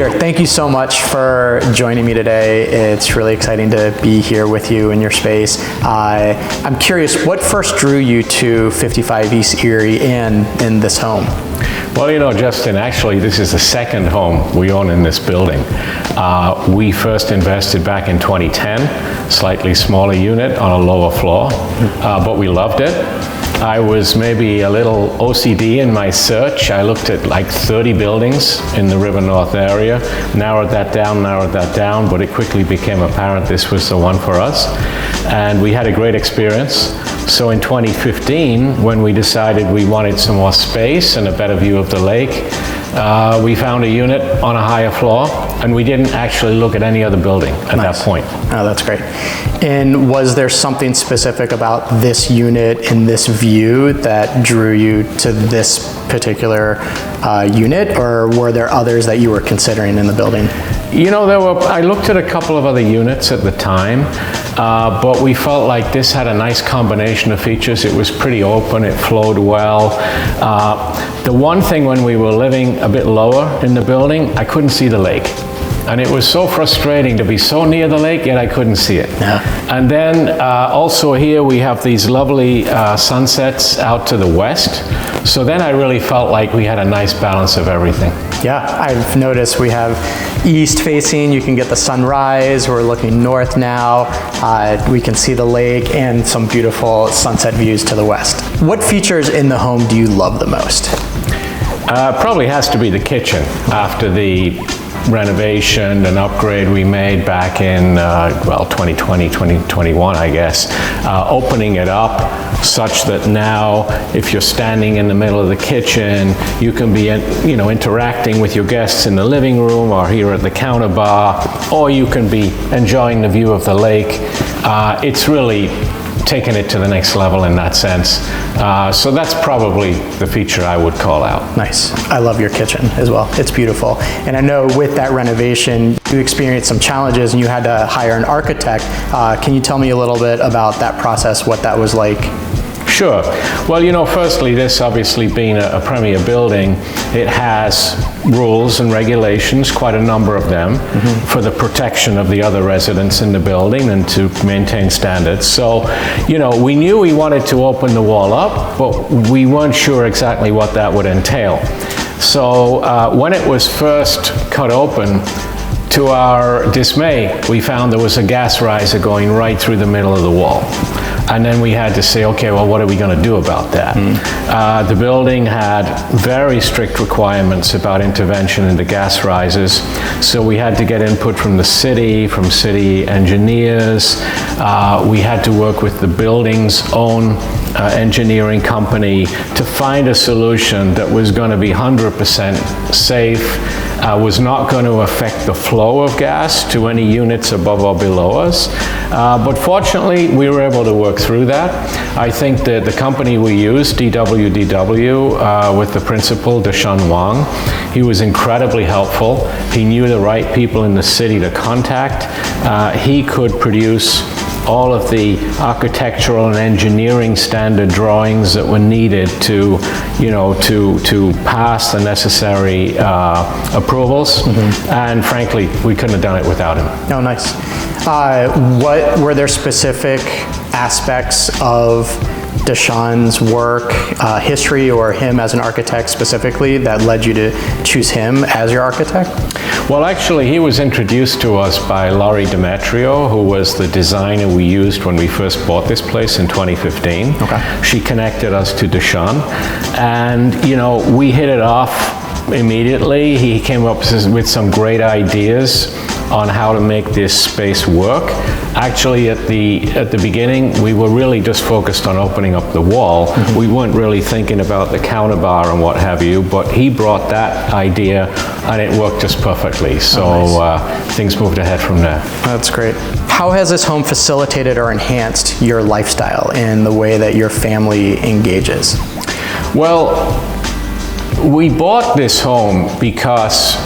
Peter, thank you so much for joining me today. It's really exciting to be here with you in your space. I'm curious, what first drew you to 55 East Erie and in this home? Well, you know, Justin, actually, this is the second home we own in this building. We first invested back in 2010, slightly smaller unit on a lower floor, but we loved it. I was maybe a little OCD in my search. I looked at like 30 buildings in the River North area, narrowed that down, but it quickly became apparent this was the one for us. And we had a great experience. So in 2015, when we decided we wanted some more space and a better view of the lake, we found a unit on a higher floor, and we didn't actually look at any other building at that point. Oh, that's great. And was there something specific about this unit and this view that drew you to this particular unit, or were there others that you were considering in the building? You know, I looked at a couple of other units at the time, but we felt like this had a nice combination of features. It was pretty open, it flowed well. The one thing when we were living a bit lower in the building, I couldn't see the lake. And it was so frustrating to be so near the lake, yet I couldn't see it. Yeah. And then also here we have these lovely sunsets out to the west. So then I really felt like we had a nice balance of everything. Yeah, I've noticed we have east facing, you can get the sunrise. We're looking north now. We can see the lake and some beautiful sunset views to the west. What features in the home do you love the most? Probably has to be the kitchen. After the renovation and upgrade we made back in, 2020, 2021, I guess, opening it up such that now if you're standing in the middle of the kitchen, you can be, interacting with your guests in the living room or here at the counter bar, or you can be enjoying the view of the lake. It's really taken it to the next level in that sense. So that's probably the feature I would call out. Nice. I love your kitchen as well. It's beautiful. And I know with that renovation, you experienced some challenges and you had to hire an architect. Can you tell me a little bit about that process, what that was like? Sure. Well, firstly, this obviously being a premier building, it has rules and regulations, quite a number of them, for the protection of the other residents in the building and to maintain standards. So, we knew we wanted to open the wall up, but we weren't sure exactly what that would entail. So when it was first cut open, to our dismay, we found there was a gas riser going right through the middle of the wall. And then we had to say, okay, well, what are we going to do about that? The building had very strict requirements about intervention into gas risers. So we had to get input from the city, from city engineers. We had to work with the building's own engineering company to find a solution that was going to be 100% safe, was not going to affect the flow of gas to any units above or below us. But fortunately, we were able to work through that. I think that the company we used, DWDW, with the principal, Shun Wang, he was incredibly helpful. He knew the right people in the city to contact. He could produce all of the architectural and engineering standard drawings that were needed to, to pass the necessary approvals. And frankly, we couldn't have done it without him. Oh, nice. What were there specific aspects of Shun's work, history, or him as an architect specifically that led you to choose him as your architect? Well, actually, he was introduced to us by Laurie Demetrio, who was the designer we used when we first bought this place in 2015. Okay. She connected us to Shun, and we hit it off immediately. He came up with some great ideas on how to make this space work. Actually, at the beginning, we were really just focused on opening up the wall. We weren't really thinking about the counter bar and what have you, but he brought that idea and it worked just perfectly. So nice. Things moved ahead from there. That's great. How has this home facilitated or enhanced your lifestyle in the way that your family engages? Well, we bought this home because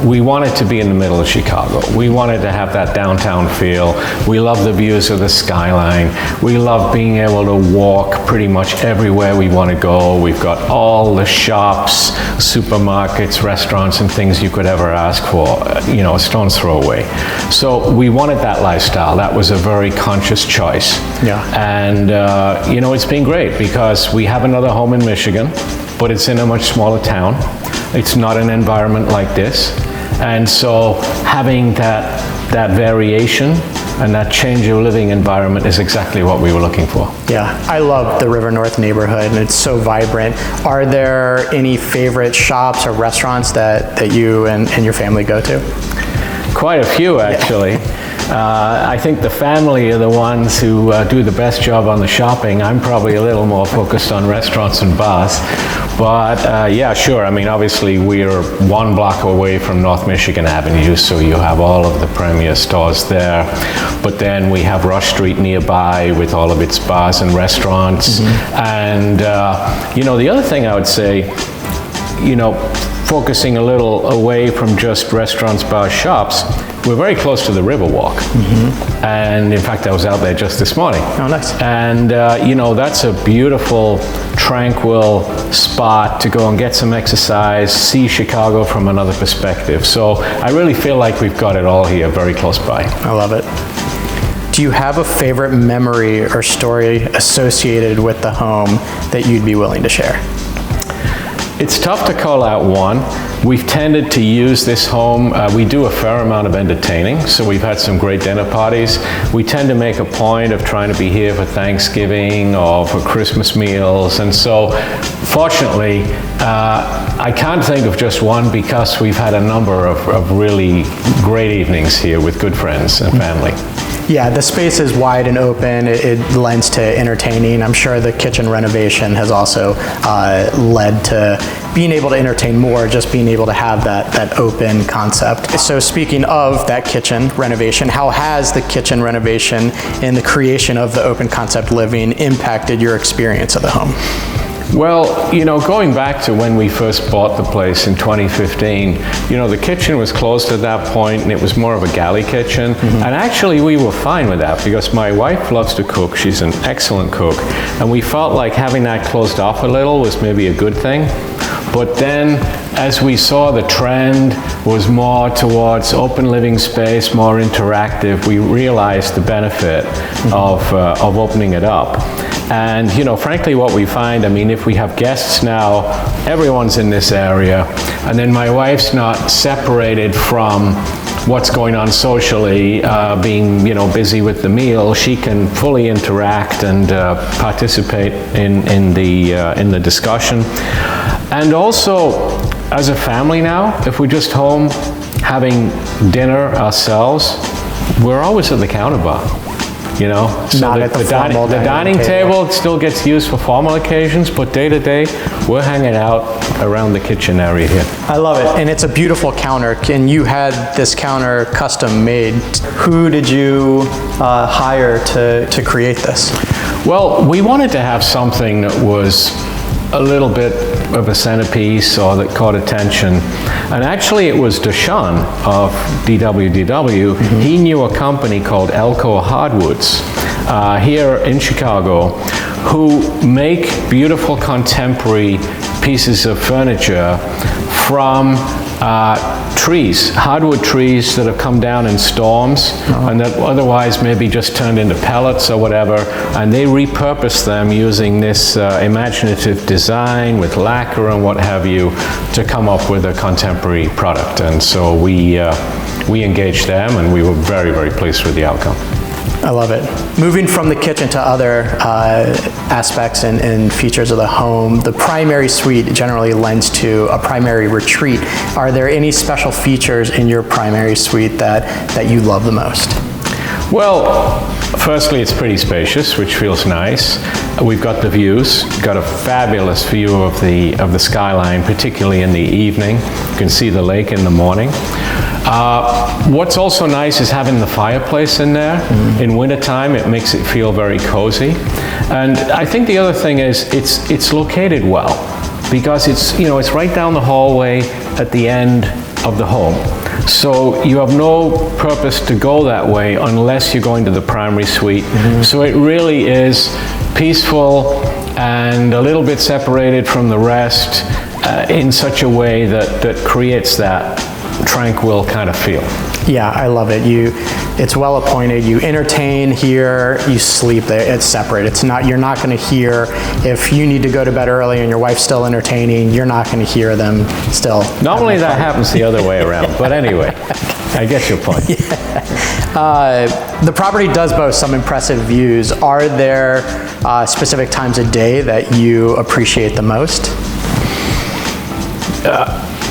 we wanted to be in the middle of Chicago. We wanted to have that downtown feel. We love the views of the skyline. We love being able to walk pretty much everywhere we want to go. We've got all the shops, supermarkets, restaurants, and things you could ever ask for, you know, a stone's throw away. So we wanted that lifestyle. That was a very conscious choice. Yeah. And, you know, it's been great because we have another home in Michigan, but it's in a much smaller town. It's not an environment like this. And so having that variation and that change of living environment is exactly what we were looking for. Yeah, I love the River North neighborhood, and it's so vibrant. Are there any favorite shops or restaurants that you and your family go to? Quite a few, actually. I think the family are the ones who do the best job on the shopping. I'm probably a little more focused on restaurants and bars. But yeah, sure. I mean, obviously, we're 1 block away from North Michigan Avenue, so you have all of the premier stores there. But then we have Rush Street nearby with all of its bars and restaurants. And, you know, the other thing I would say, you know, focusing a little away from just restaurants, bars, shops, we're very close to the Riverwalk. And in fact, I was out there just this morning. Oh, nice. And you know, that's a beautiful, tranquil spot to go and get some exercise, see Chicago from another perspective. So I really feel like we've got it all here very close by. I love it. Do you have a favorite memory or story associated with the home that you'd be willing to share? It's tough to call out one. We've tended to use this home, we do a fair amount of entertaining, so we've had some great dinner parties. We tend to make a point of trying to be here for Thanksgiving or for Christmas meals, and so fortunately, I can't think of just one because we've had a number of really great evenings here with good friends and family. Yeah, the space is wide and open. It lends to entertaining. I'm sure the kitchen renovation has also led to being able to entertain more, just being able to have that open concept. So speaking of that kitchen renovation, how has the kitchen renovation and the creation of the open concept living impacted your experience of the home? Well, you know, going back to when we first bought the place in 2015, you know, the kitchen was closed at that point and it was more of a galley kitchen. And actually we were fine with that because my wife loves to cook. She's an excellent cook. And we felt like having that closed off a little was maybe a good thing. But then as we saw the trend was more towards open living space, more interactive, we realized the benefit of opening it up. And, you know, frankly, what we find, I mean, if we have guests now, everyone's in this area, and then my wife's not separated from what's going on socially, being, you know, busy with the meal, she can fully interact and participate in the discussion. And also, as a family now, if we're just home having dinner ourselves, we're always at the counter bar. You know, so the dining table still gets used for formal occasions, but day to day, we're hanging out around the kitchen area here. I love it, and it's a beautiful counter. And you had this counter custom made. Who did you hire to create this? Well, we wanted to have something that was a little bit of a centerpiece or that caught attention. And actually it was Shun of DWDW. He knew a company called Elko Hardwoods here in Chicago who make beautiful contemporary pieces of furniture from trees, hardwood trees that have come down in storms and that otherwise maybe just turned into pellets or whatever, and they repurpose them using this imaginative design with lacquer and what have you to come up with a contemporary product. And so we engaged them and we were very, very pleased with the outcome. I love it. Moving from the kitchen to other aspects and features of the home, the primary suite generally lends to a primary retreat. Are there any special features in your primary suite that you love the most? Well, firstly, it's pretty spacious, which feels nice. We've got the views, got a fabulous view of the skyline, particularly in the evening. You can see the lake in the morning. What's also nice is having the fireplace in there. In wintertime, it makes it feel very cozy. And I think the other thing is it's located well because it's right down the hallway at the end of the home. So you have no purpose to go that way unless you're going to the primary suite. So it really is peaceful and a little bit separated from the rest in such a way that creates that tranquil kind of feel. Yeah, I love it. It's well appointed. You entertain here, you sleep there. It's separate. You're not going to hear if you need to go to bed early and your wife's still entertaining. You're not going to hear them still. Normally that happens the other way around, but anyway, I get your point. The property does boast some impressive views. Are there specific times of day that you appreciate the most?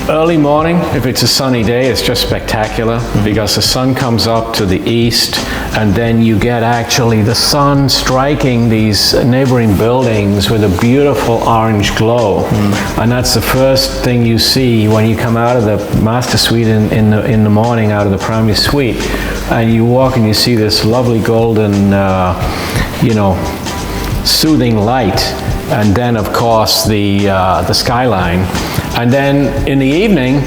Early morning, if it's a sunny day, it's just spectacular because the sun comes up to the east and then you get actually the sun striking these neighboring buildings with a beautiful orange glow. And that's the first thing you see when you come out of the master suite in the morning, out of the primary suite. And you walk and you see this lovely golden, soothing light. And then, of course, the skyline. And then in the evening,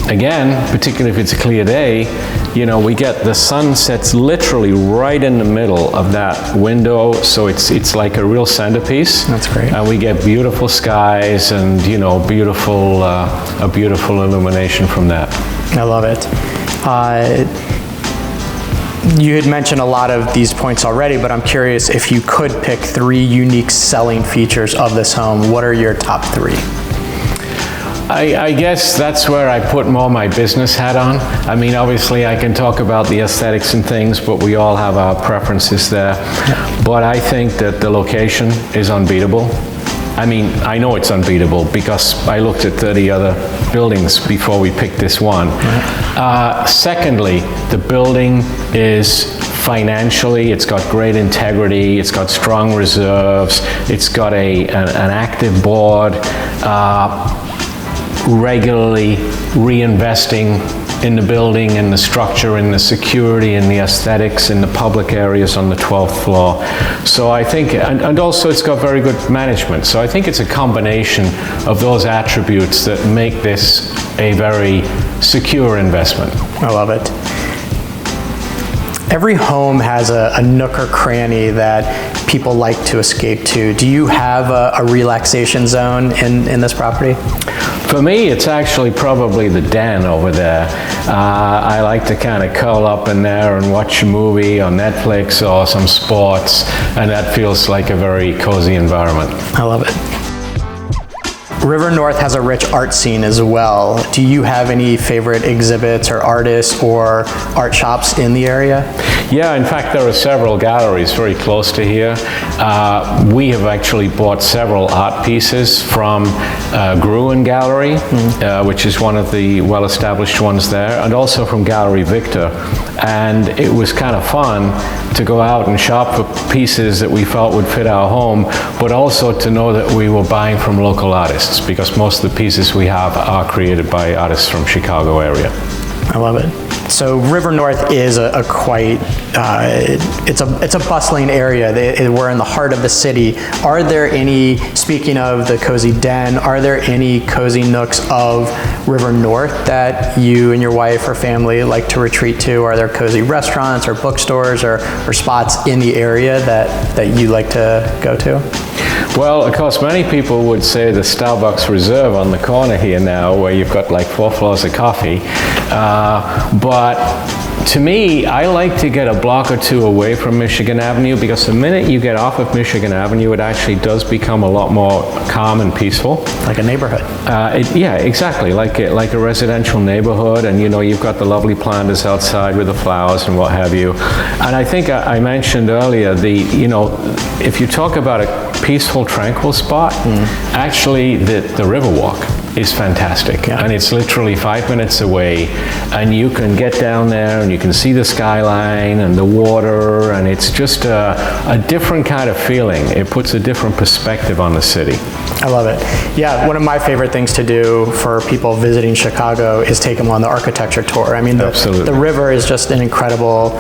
again, particularly if it's a clear day, we get the sun sets literally right in the middle of that window, so it's like a real centerpiece. That's great. And we get beautiful skies and a beautiful illumination from that. I love it. You had mentioned a lot of these points already, but I'm curious if you could pick 3 unique selling features of this home, what are your top 3? I guess that's where I put more my business hat on. I mean, obviously I can talk about the aesthetics and things, but we all have our preferences there. Yeah. But I think that the location is unbeatable. I mean, I know it's unbeatable because I looked at 30 other buildings before we picked this one. Secondly, the building is financially, it's got great integrity, it's got strong reserves, it's got an active board, regularly reinvesting in the building, in the structure, in the security, in the aesthetics, in the public areas on the 12th floor. So I think, and also it's got very good management. So I think it's a combination of those attributes that make this a very secure investment. I love it. Every home has a nook or cranny that people like to escape to. Do you have a relaxation zone in this property? For me, it's actually probably the den over there. I like to kind of curl up in there and watch a movie on Netflix or some sports, and that feels like a very cozy environment. I love it. River North has a rich art scene as well. Do you have any favorite exhibits or artists or art shops in the area? Yeah, in fact, there are several galleries very close to here. We have actually bought several art pieces from Gruen Gallery, which is one of the well-established ones there, and also from Gallery Victor. And it was kind of fun to go out and shop for pieces that we felt would fit our home, but also to know that we were buying from local artists, because most of the pieces we have are created by artists from Chicago area. I love it. So River North is a quite, it's a bustling area. We're in the heart of the city. Are there any, speaking of the cozy den, are there any cozy nooks of River North that you and your wife or family like to retreat to? Are there cozy restaurants or bookstores or spots in the area that you like to go to? Well, of course, many people would say the Starbucks Reserve on the corner here now, where you've got like 4 floors of coffee. But to me, I like to get a block or 2 away from Michigan Avenue, because the minute you get off of Michigan Avenue, it actually does become a lot more calm and peaceful. Like a neighborhood. Yeah, exactly, like a residential neighborhood, and you've got the lovely planters outside with the flowers and what have you. And I think I mentioned earlier, if you talk about a peaceful, tranquil spot, actually the Riverwalk is fantastic. Yeah. And it's literally 5 minutes away, and you can get down there and you can see the skyline and the water, and it's just a different kind of feeling. It puts a different perspective on the city. I love it. Yeah, one of my favorite things to do for people visiting Chicago is take them on the architecture tour. I mean, the river is just an incredible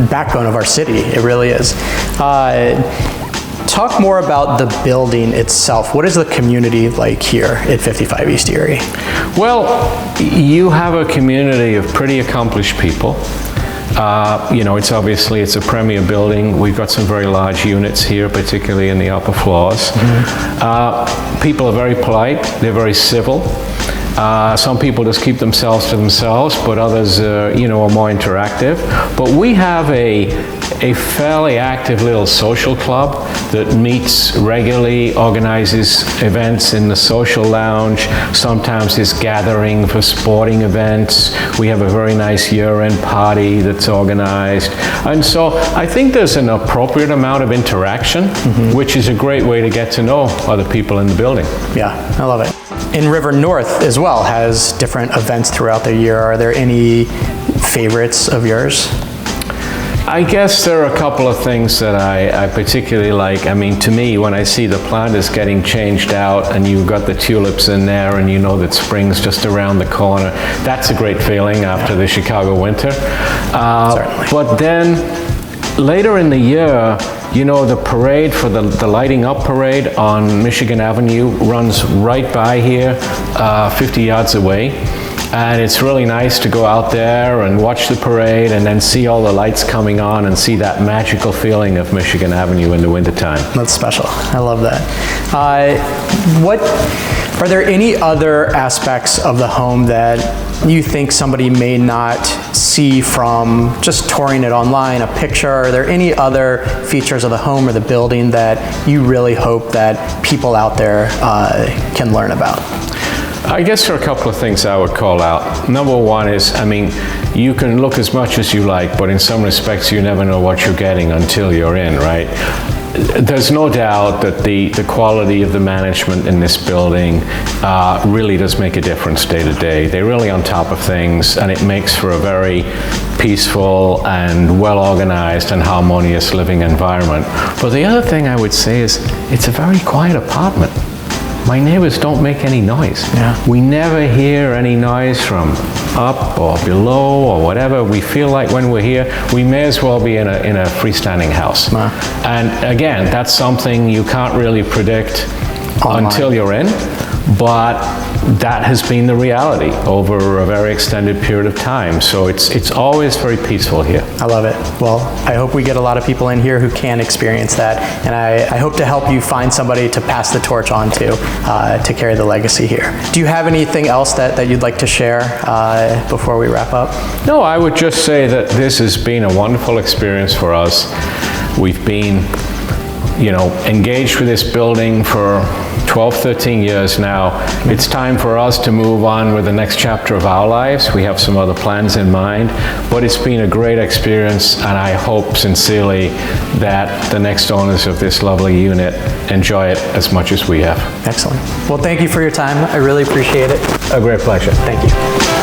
backbone of our city. It really is. talk more about the building itself. What is the community like here at 55 East Erie? Well, you have a community of pretty accomplished people. You know, it's a premier building. We've got some very large units here, particularly in the upper floors. People are very polite. They're very civil. Some people just keep themselves to themselves, but others, you know, are more interactive. But we have a fairly active little social club that meets regularly, organizes events in the social lounge, sometimes is gathering for sporting events. We have a very nice year-end party that's organized. And so I think there's an appropriate amount of interaction, which is a great way to get to know other people in the building. Yeah, I love it. And River North as well has different events throughout the year. Are there any favorites of yours? I guess there are a couple of things that I particularly like. I mean, to me, when I see the planters getting changed out and you've got the tulips in there and you know that spring's just around the corner, that's a great feeling after the Chicago winter. Certainly. But then later in the year, you know, the parade for the lighting up parade on Michigan Avenue runs right by here, 50 yards away. And it's really nice to go out there and watch the parade and then see all the lights coming on and see that magical feeling of Michigan Avenue in the wintertime. That's special. I love that. Are there any other aspects of the home that you think somebody may not see from just touring it online, a picture? Are there any other features of the home or the building that you really hope that people out there can learn about? I guess there are a couple of things I would call out. Number one is, I mean, you can look as much as you like, but in some respects you never know what you're getting until you're in, right? There's no doubt that the quality of the management in this building really does make a difference day to day. They're really on top of things, and it makes for a very peaceful and well-organized and harmonious living environment. But the other thing I would say is it's a very quiet apartment. My neighbors don't make any noise. Yeah. We never hear any noise from up or below or whatever. We feel like when we're here, we may as well be in a freestanding house. Wow. And again, that's something you can't really predict online until you're in, but that has been the reality over a very extended period of time. So it's always very peaceful here. I love it. Well, I hope we get a lot of people in here who can experience that, and I hope to help you find somebody to pass the torch on to carry the legacy here. Do you have anything else that you'd like to share before we wrap up? No, I would just say that this has been a wonderful experience for us. We've been, you know, engaged with this building for 12, 13 years now. It's time for us to move on with the next chapter of our lives. We have some other plans in mind, but it's been a great experience, and I hope sincerely that the next owners of this lovely unit enjoy it as much as we have. Excellent. Well, thank you for your time. I really appreciate it. A great pleasure. Thank you.